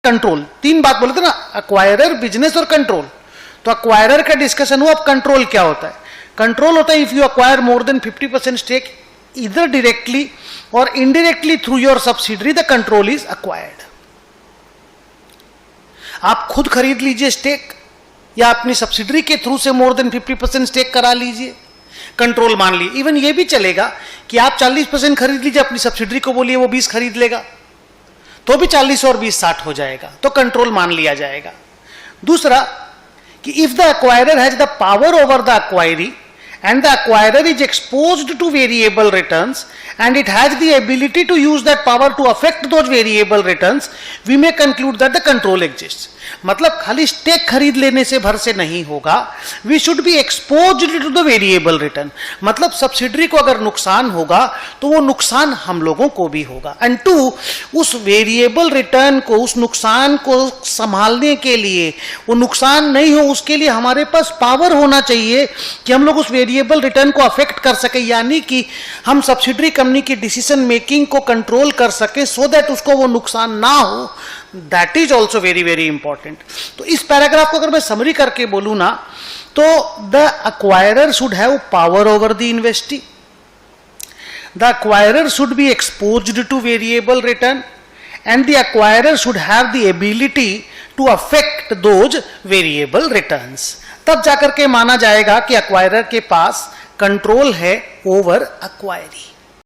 Control, तीन बात बोले थे ना, अक्वायरर, बिजनेस और कंट्रोल। तो अक्वायरर का डिस्कशन हुआ, अब कंट्रोल क्या होता है। कंट्रोल होता है if you acquire more than 50% stake इधर डायरेक्टली और indirectly through your subsidiary, the control is acquired. आप खुद खरीद लीजिए स्टेक या अपनी सब्सिडरी के थ्रू से मोर देन 50% स्टेक करा लीजिए, कंट्रोल मान लीजिए। इवन ये भी चलेगा कि आप 40% खरीद लीजिए, अपनी सब्सिडरी को बोलिए वो 20 खरीद लेगा, तो भी 40 और 20 60 हो जाएगा, तो कंट्रोल मान लिया जाएगा। दूसरा कि if the acquirer has the power over the acquiree and the acquirer is exposed to variable returns and it has the ability to use that power to affect those variable returns, we may conclude that the control exists. मतलब खाली stake खरीद लेने से भर से नहीं होगा, we should be exposed to the variable return. मतलब सब्सिडरी को अगर नुकसान होगा तो वो नुकसान हम लोगों को भी होगा। एंड टू, उस वेरिएबल रिटर्न को, उस नुकसान को संभालने के लिए, वो नुकसान नहीं हो उसके लिए हमारे पास पावर होना चाहिए कि हम लोग उस वेरिएबल रिटर्न को अफेक्ट कर सके, यानी कि हम सब्सिडरी कंपनी की डिसीजन मेकिंग को कंट्रोल कर सके सो दैट उसको वो नुकसान ना हो। That is also very very important. तो इस पैराग्राफ को अगर मैं समरी करके बोलूं ना, तो the acquirer should have power over the investee, the acquirer should be exposed to variable return and the acquirer should have the ability to affect those variable returns. तब जाकर के माना जाएगा कि अक्वायरर के पास कंट्रोल है ओवर अक्वायरी।